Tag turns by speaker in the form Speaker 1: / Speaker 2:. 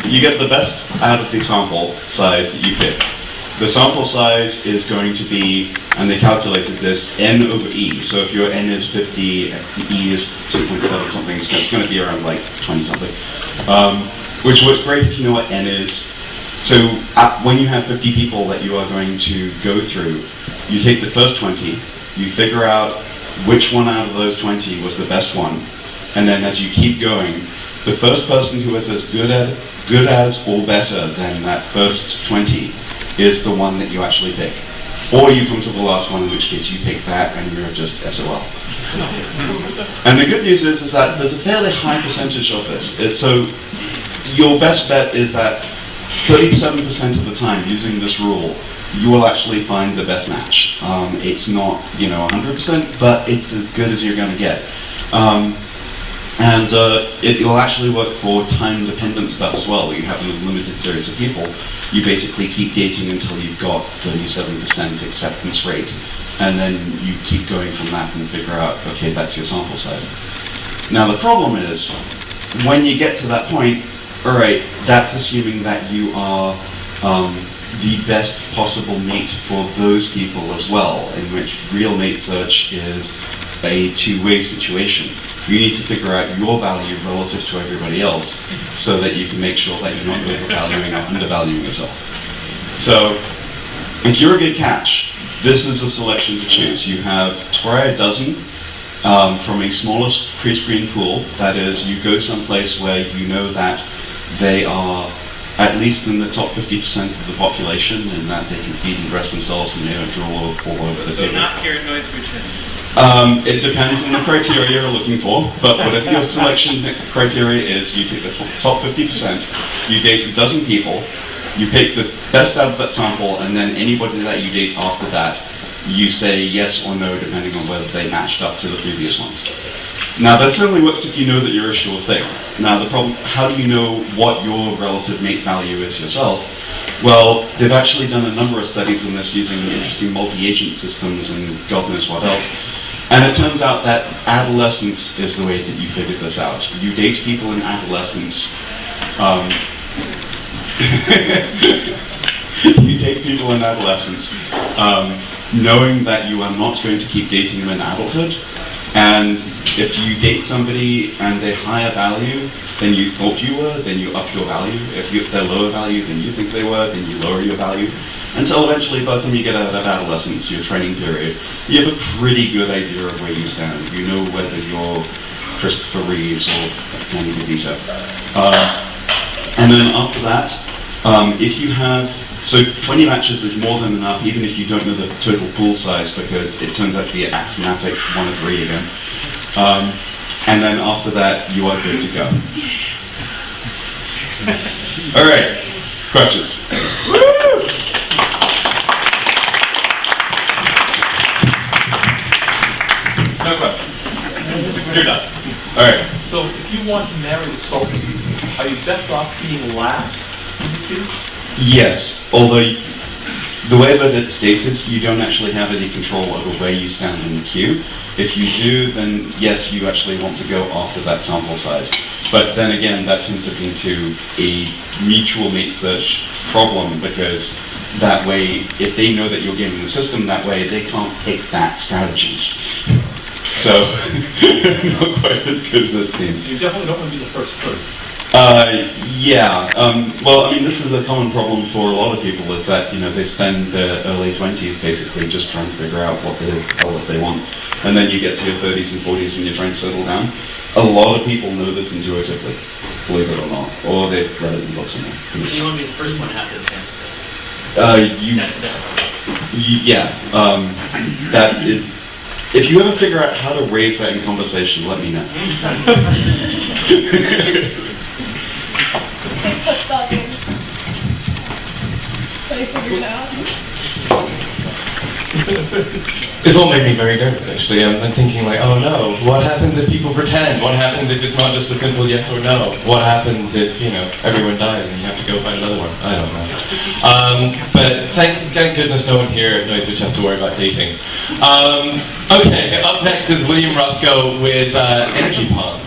Speaker 1: you get the best out of the sample size that you pick. The sample size is going to be, and they calculated this, n over e. So if your n is 50, e is 2.7 something, so it's going to be around like 20 something. Which works great if you know what n is. So when you have 50 people that you are going to go through, you take the first 20, you figure out which one out of those 20 was the best one, and then as you keep going, the first person who is as good as or better than that first 20 is the one that you actually pick. Or you come to the last one, in which case you pick that and you're just SOL. And the good news is that there's a fairly high percentage of this. So your best bet is that 37% of the time, using this rule, you will actually find the best match. It's not, 100%, but it's as good as you're going to get. It will actually work for time-dependent stuff as well. You have a limited series of people. You basically keep dating until you've got 37% acceptance rate, and then you keep going from that and figure out, okay, that's your sample size. Now the problem is, when you get to that point, all right, that's assuming that you are the best possible mate for those people as well, in which real mate search is a two-way situation. You need to figure out your value relative to everybody else so that you can make sure that you're not overvaluing or undervaluing yourself. So, if you're a good catch, this is a selection to choose. You have try a dozen from a smallest pre-screen pool. That is, you go someplace where you know that they are at least in the top 50% of the population, and that they can feed and dress themselves and they don't drool all over the table.
Speaker 2: So not carrot noise routine.
Speaker 1: It depends on the criteria you're looking for, but whatever your selection criteria is, you take the top 50%, you date a dozen people, you pick the best out of that sample, and then anybody that you date after that, you say yes or no depending on whether they matched up to the previous ones. Now that certainly works if you know that you're a sure thing. Now the problem, how do you know what your relative mate value is yourself? Well, they've actually done a number of studies on this using interesting multi-agent systems and God knows what else. And it turns out that adolescence is the way that you figure this out. You date people in adolescence. You date people in adolescence, knowing that you are not going to keep dating them in adulthood. And if you date somebody and they're higher value than you thought you were, then you up your value. If they're lower value than you think they were, then you lower your value. Until eventually, by the time you get out of adolescence, your training period, you have a pretty good idea of where you stand. You know whether you're Christopher Reeves or Danny DeVito. And then after that, if you have, so 20 matches is more than enough, even if you don't know the total pool size, because it turns out to be an axiomatic 1 of 3 again. And then after that, you are good to go. All right, questions? No question. You're done. All right.
Speaker 3: So if you want to marry a sultan, are you best off being last in the queue?
Speaker 1: Yes, although the way that it's stated, you don't actually have any control over where you stand in the queue. If you do, then yes, you actually want to go after that sample size. But then again, that turns it into a mutual mate search problem, because that way, if they know that you're gaming the system that way, they can't pick that strategy. So, not quite as good as it seems.
Speaker 3: So you definitely don't want to be the first third.
Speaker 1: Yeah. Well, I mean, this is a common problem for a lot of people, is that, they spend their early 20s basically just trying to figure out what they want. And then you get to your 30s and 40s and you're trying to settle down. A lot of people know this intuitively, believe it or not. Or they've read it in books somewhere.
Speaker 2: You want to be the first one after the sample set. That's the best.
Speaker 1: Yeah. That is... If you ever figure out how to raise that in conversation, let me know.
Speaker 4: Thanks for stopping. So you figured it out?
Speaker 5: This all made me very nervous, actually. I'm thinking like, oh no, what happens if people pretend? What happens if it's not just a simple yes or no? What happens if, everyone dies and you have to go find another one? I don't know. But thank goodness no one here at Noisewitch has to worry about dating. Okay, up next is William Roscoe with Energy Pond.